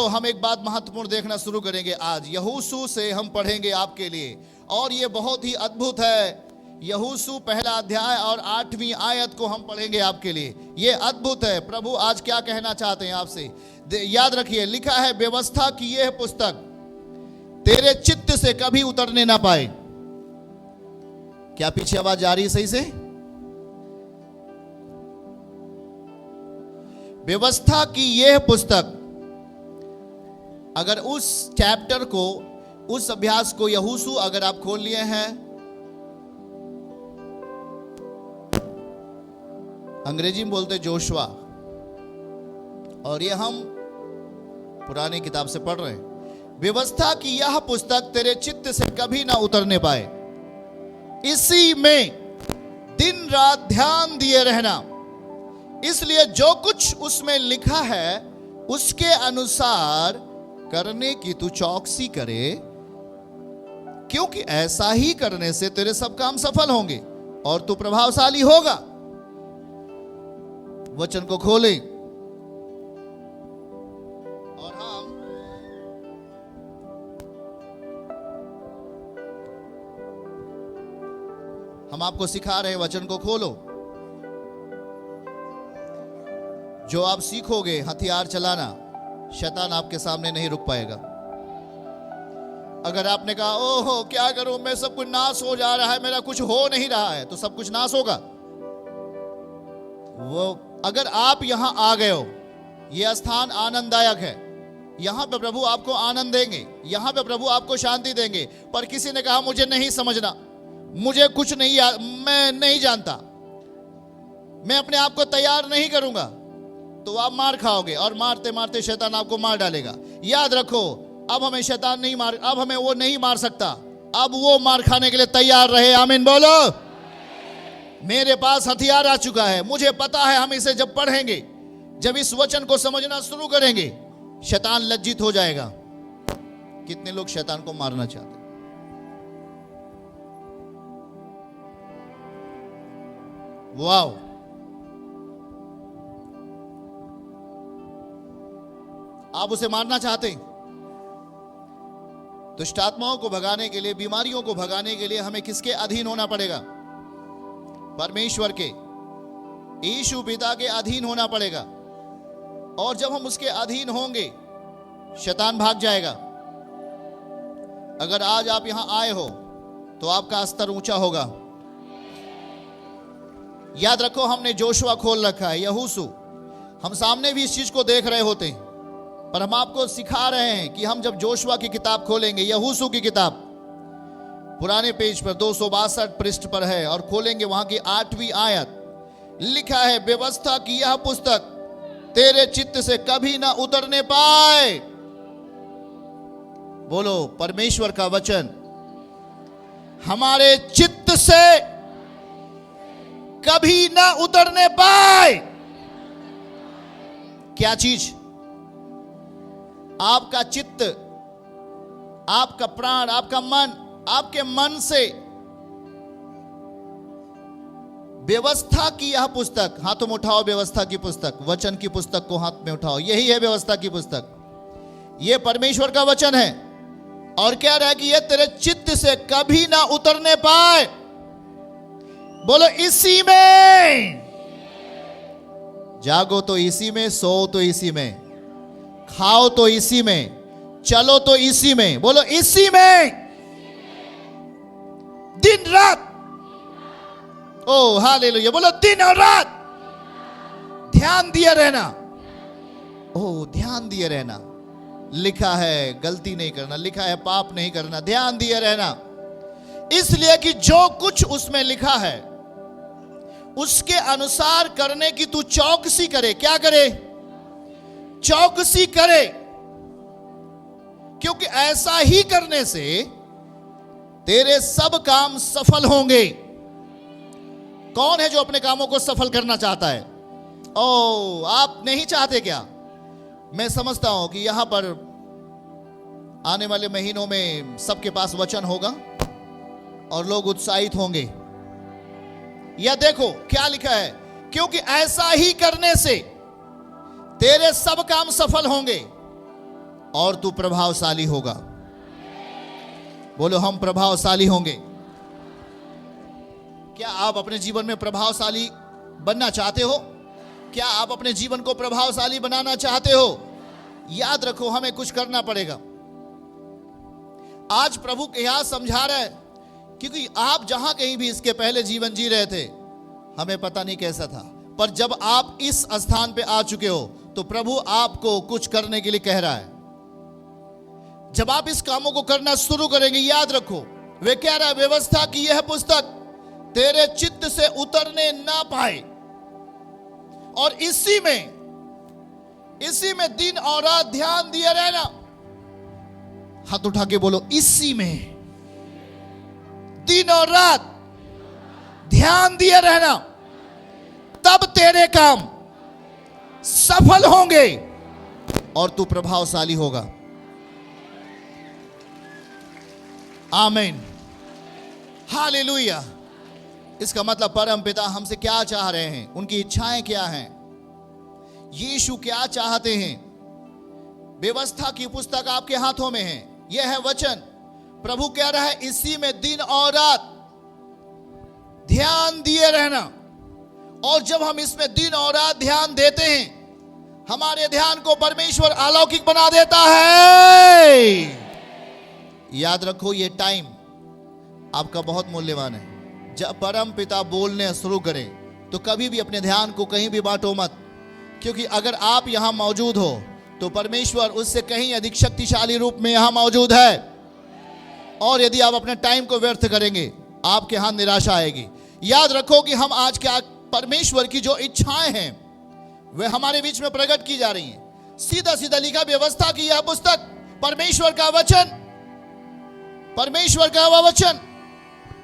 हम एक बात महत्वपूर्ण देखना शुरू करेंगे आज। यहोशू से हम पढ़ेंगे आपके लिए, और ये बहुत ही अद्भुत है। यहोशू पहला अध्याय और 8वीं आयत को हम पढ़ेंगे आपके लिए। ये अद्भुत है। प्रभु आज क्या कहना चाहते हैं आपसे, याद रखिए। लिखा है, व्यवस्था की यह पुस्तक तेरे चित्त से कभी उतरने ना पाए। क्या पीछे आवाज आ रही है सही से? व्यवस्था की यह पुस्तक, अगर उस चैप्टर को, उस अभ्यास को यहोशू अगर आप खोल लिए हैं, अंग्रेजी में बोलते जोशुआ, और ये हम पुरानी किताब से पढ़ रहे हैं। व्यवस्था की यह पुस्तक तेरे चित्त से कभी ना उतरने पाए, इसी में दिन रात ध्यान दिए रहना, इसलिए जो कुछ उसमें लिखा है उसके अनुसार करने की तू चौकसी करे, क्योंकि ऐसा ही करने से तेरे सब काम सफल होंगे और तू प्रभावशाली होगा। वचन को खोलें और हम आपको सिखा रहे हैं, वचन को खोलो। जो आप सीखोगे हथियार चलाना, शैतान आपके सामने नहीं रुक पाएगा। अगर आपने कहा ओहो क्या करूं, मैं सब कुछ नाश हो जा रहा है, मेरा कुछ हो नहीं रहा है, तो सब कुछ नाश होगा। वो अगर आप यहां आ गए हो, यह स्थान आनंददायक है, यहां पे प्रभु आपको आनंद देंगे, यहां पे प्रभु आपको शांति देंगे। पर किसी ने कहा मुझे नहीं समझना, मुझे कुछ नहीं, मैं नहीं जानता, मैं अपने आप को तैयार नहीं करूंगा, तो आप मार खाओगे, और मारते मारते शैतान आपको मार डालेगा। याद रखो, अब हमें शैतान नहीं मार, अब हमें वो नहीं मार सकता, अब वो मार खाने के लिए तैयार रहे। आमीन बोलो। मेरे पास हथियार आ चुका है, मुझे पता है हम इसे जब पढ़ेंगे, जब इस वचन को समझना शुरू करेंगे, शैतान लज्जित हो जाएगा। कितने लोग शैतान को मारना चाहते हैं? वाओ, आप उसे मारना चाहते हैं? दुष्ट आत्माओं को भगाने के लिए, बीमारियों को भगाने के लिए हमें किसके अधीन होना पड़ेगा? परमेश्वर के, यीशु पिता के अधीन होना पड़ेगा। और जब हम उसके अधीन होंगे, शैतान भाग जाएगा। अगर आज आप यहां आए हो तो आपका स्तर ऊंचा होगा। याद रखो, हमने जोशुआ खोल रखा है, यहोशू। हम सामने भी इस चीज को देख रहे होते हैं, पर हम आपको सिखा रहे हैं कि हम जब जोशुआ की किताब खोलेंगे, यहोशू की किताब पुराने पेज पर 262 पृष्ठ पर है, और खोलेंगे वहां की 8वीं आयत। लिखा है, व्यवस्था की यह पुस्तक तेरे चित्त से कभी ना उतरने पाए। बोलो, परमेश्वर का वचन हमारे चित्त से कभी ना उतरने पाए। क्या चीज? आपका चित्त, आपका प्राण, आपका मन, आपके मन से व्यवस्था की यह पुस्तक, हाथों में उठाओ व्यवस्था की पुस्तक, वचन की पुस्तक को हाथ में उठाओ, यही है व्यवस्था की पुस्तक। यह परमेश्वर का वचन है, और कह रहा है कि यह तेरे चित्त से कभी ना उतरने पाए। बोलो, इसी में जागो तो इसी में, सो तो इसी में, खाओ तो इसी में, चलो तो इसी में। बोलो, इसी में दिन रात। ओ हालेलुया। बोलो, दिन और रात ध्यान दिए रहना। ओ, ध्यान दिए रहना। लिखा है गलती नहीं करना, लिखा है पाप नहीं करना, ध्यान दिए रहना। इसलिए कि जो कुछ उसमें लिखा है उसके अनुसार करने की तू चौकसी करे। क्या करे? चौकसी करे, क्योंकि ऐसा ही करने से तेरे सब काम सफल होंगे। कौन है जो अपने कामों को सफल करना चाहता है? ओ, आप नहीं चाहते क्या? मैं समझता हूं कि यहां पर आने वाले महीनों में सबके पास वचन होगा और लोग उत्साहित होंगे। यह देखो क्या लिखा है, क्योंकि ऐसा ही करने से तेरे सब काम सफल होंगे और तू प्रभावशाली होगा। बोलो हम प्रभावशाली होंगे। क्या आप अपने जीवन में प्रभावशाली बनना चाहते हो? क्या आप अपने जीवन को प्रभावशाली बनाना चाहते हो? याद रखो, हमें कुछ करना पड़ेगा। आज प्रभु यह समझा रहा है, क्योंकि आप जहां कहीं भी इसके पहले जीवन जी रहे थे, हमें पता नहीं कैसा था, पर जब आप इस स्थान पे आ चुके हो तो प्रभु आपको कुछ करने के लिए कह रहा है। जब आप इस कामों को करना शुरू करेंगे, याद रखो, वे कह रहा है व्यवस्था की यह पुस्तक तेरे चित्त से उतरने ना पाए, और इसी में दिन और रात ध्यान दिए रहना। हाथ उठा के बोलो, इसी में दिन और रात ध्यान दिए रहना, तब तेरे काम सफल होंगे और तू प्रभावशाली होगा। आमीन, हालेलुया। इसका मतलब परम पिता हमसे क्या चाह रहे हैं, उनकी इच्छाएं क्या हैं, यीशु क्या चाहते हैं। व्यवस्था की पुस्तक आपके हाथों में है, यह है वचन। प्रभु कह रहा है इसी में दिन और रात ध्यान दिए रहना, और जब हम इसमें दिन और रात ध्यान देते हैं, हमारे ध्यान को परमेश्वर अलौकिक बना देता है। याद रखो, ये टाइम आपका बहुत मूल्यवान है। जब परम पिता बोलने शुरू करें तो कभी भी अपने ध्यान को कहीं भी बांटो मत, क्योंकि अगर आप यहां मौजूद हो तो परमेश्वर उससे कहीं अधिक शक्तिशाली रूप में यहां मौजूद है। और यदि आप अपने टाइम को व्यर्थ करेंगे, आपके यहां निराशा आएगी। याद रखो कि हम आज क्या, परमेश्वर की जो इच्छाएं हैं वे हमारे बीच में प्रकट की जा रही हैं। सीधा सीधा लिखा, व्यवस्था की यह पुस्तक परमेश्वर का वचन, परमेश्वर का वह वचन।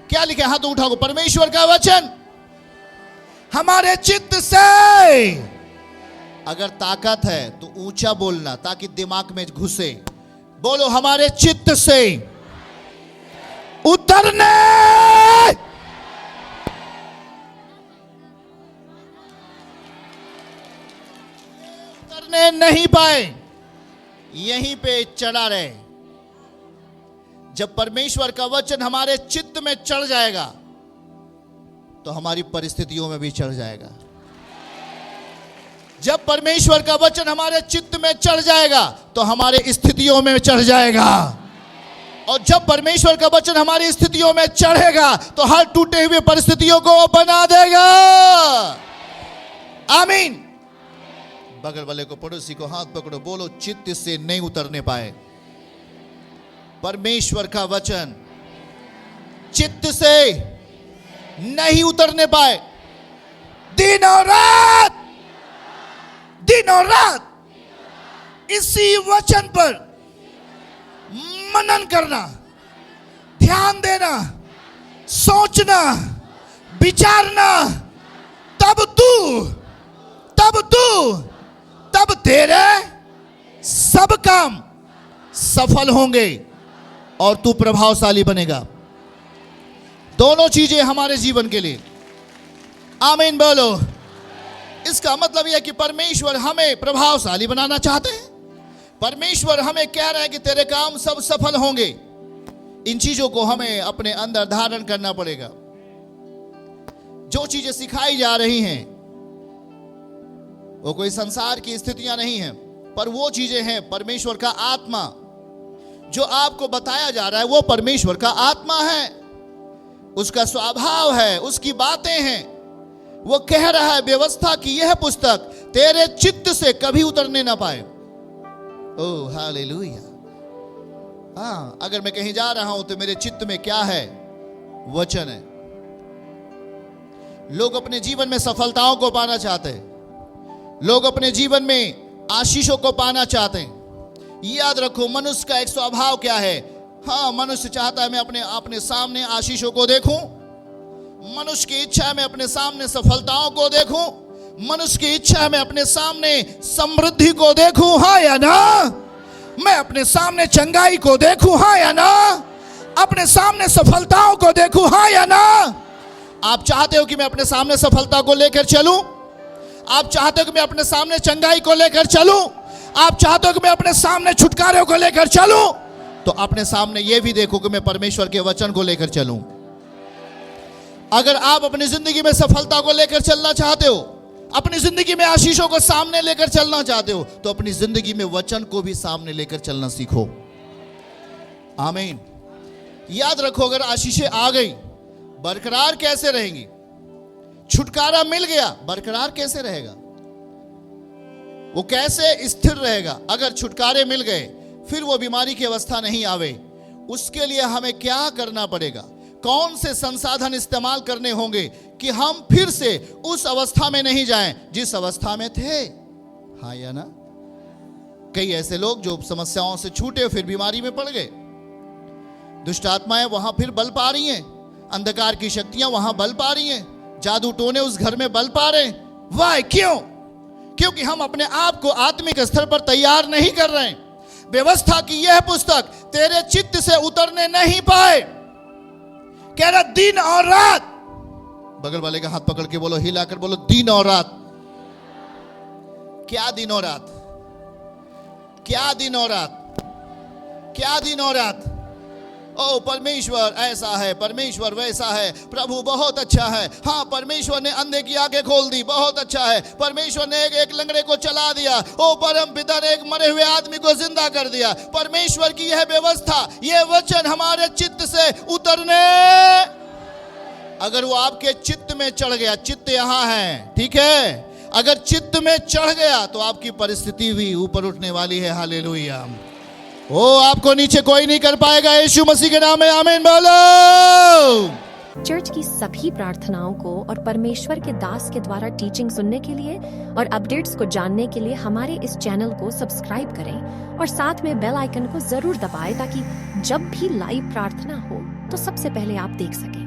क्या लिखा? हाथ उठाओ, परमेश्वर का वचन हमारे चित्त से। अगर ताकत है तो ऊंचा बोलना ताकि दिमाग में घुसे। बोलो, हमारे चित्त से उतरने नहीं पाए, यहीं पे चढ़ा रहे। जब परमेश्वर का वचन हमारे चित्त में चढ़ जाएगा तो हमारी परिस्थितियों में भी चढ़ जाएगा। जब परमेश्वर का वचन हमारे चित्त में चढ़ जाएगा तो हमारे स्थितियों में चढ़ जाएगा, और जब परमेश्वर का वचन हमारी स्थितियों में चढ़ेगा तो हर टूटे हुए परिस्थितियों को बना देगा। आमीन। बगल वाले को, पड़ोसी को हाथ पकड़ो, बोलो, चित्त से नहीं उतरने पाए। परमेश्वर का वचन चित्त से नहीं उतरने पाए। दिन और रात इसी वचन पर मनन करना, ध्यान देना, सोचना, विचारना, तब तेरे सब काम सफल होंगे और तू प्रभावशाली बनेगा। दोनों चीजें हमारे जीवन के लिए। आमीन बोलो। इसका मतलब यह है कि परमेश्वर हमें प्रभावशाली बनाना चाहते हैं। परमेश्वर हमें कह रहा है कि तेरे काम सब सफल होंगे। इन चीजों को हमें अपने अंदर धारण करना पड़ेगा। जो चीजें सिखाई जा रही हैं वो कोई संसार की स्थितियां नहीं हैं, पर वो चीजें हैं परमेश्वर का आत्मा। जो आपको बताया जा रहा है वो परमेश्वर का आत्मा है, उसका स्वभाव है, उसकी बातें हैं। वो कह रहा है व्यवस्था की यह पुस्तक तेरे चित्त से कभी उतरने ना पाए। Oh hallelujah. हाँ, अगर मैं कहीं जा रहा हूं तो मेरे चित्त में क्या है? वचन है। लोग अपने जीवन में सफलताओं को पाना चाहते हैं, लोग अपने जीवन में आशीषों को पाना चाहते हैं। याद रखो, मनुष्य का एक स्वभाव क्या है? हाँ, मनुष्य चाहता है मैं अपने सामने आशीषों को देखूं। मनुष्य की इच्छा है मैं अपने सामने सफलताओं को देखूं। मनुष्य की इच्छा है मैं अपने सामने समृद्धि को देखूं, हाँ या ना? मैं अपने सामने चंगाई को देखूं, हाँ या ना? अपने सामने सफलताओं को देखूं, हाँ या ना? आप चाहते हो कि मैं अपने सामने सफलता को लेकर चलूं? आप चाहते हो कि मैं अपने सामने चंगाई को लेकर चलूं? आप चाहते हो कि मैं अपने सामने छुटकारे को लेकर चलूं, तो अपने सामने यह भी देखो कि मैं परमेश्वर के वचन को लेकर चलूं। अगर आप अपनी जिंदगी में सफलता को लेकर चलना चाहते हो, अपनी जिंदगी में आशीषों को सामने लेकर चलना चाहते हो, तो अपनी जिंदगी में वचन को भी सामने लेकर चलना सीखो। आमीन। याद रखो, अगर आशीषें आ गई, बरकरार कैसे रहेंगी? छुटकारा मिल गया, बरकरार कैसे रहेगा? वो कैसे स्थिर रहेगा? अगर छुटकारे मिल गए, फिर वो बीमारी की अवस्था नहीं आवे, उसके लिए हमें क्या करना पड़ेगा? कौन से संसाधन इस्तेमाल करने होंगे कि हम फिर से उस अवस्था में नहीं जाएं जिस अवस्था में थे? हाँ या ना? कई ऐसे लोग जो समस्याओं से छूटे फिर बीमारी में पड़ गए। दुष्ट आत्माएं वहां फिर बल पा रही हैं, अंधकार की शक्तियां वहां बल पा रही हैं, जादू टोने उस घर में बल पा रहे हैं। वाह? क्यों? क्योंकि हम अपने आप को आत्मिक स्तर पर तैयार नहीं कर रहे हैं। व्यवस्था की यह पुस्तक तेरे चित्त से उतरने नहीं पाए। कह रहा दिन और रात। बगल वाले का हाथ पकड़ के बोलो, हिलाकर बोलो, दिन और रात। क्या दिन और रात? क्या दिन और रात? क्या दिन और रात? ओ परमेश्वर ऐसा है, परमेश्वर वैसा है, प्रभु बहुत अच्छा है। हाँ, परमेश्वर ने अंधे की आंखें खोल दी, बहुत अच्छा है। परमेश्वर ने एक लंगड़े को चला दिया। ओ परम पिता ने एक मरे हुए आदमी को जिंदा कर दिया। परमेश्वर की यह व्यवस्था, यह वचन हमारे चित्त से उतरने, अगर वो आपके चित्त में चढ़ गया, चित्त यहां है, ठीक है, अगर चित्त में चढ़ गया तो आपकी परिस्थिति भी ऊपर उठने वाली है। हालेलुया। ओ आपको नीचे कोई नहीं कर पाएगा, यीशु मसीह के नाम में आमीन बोलो। चर्च की सभी प्रार्थनाओं को और परमेश्वर के दास के द्वारा टीचिंग सुनने के लिए और अपडेट्स को जानने के लिए हमारे इस चैनल को सब्सक्राइब करें और साथ में बेल आइकन को जरूर दबाएं ताकि जब भी लाइव प्रार्थना हो तो सबसे पहले आप देख सकें।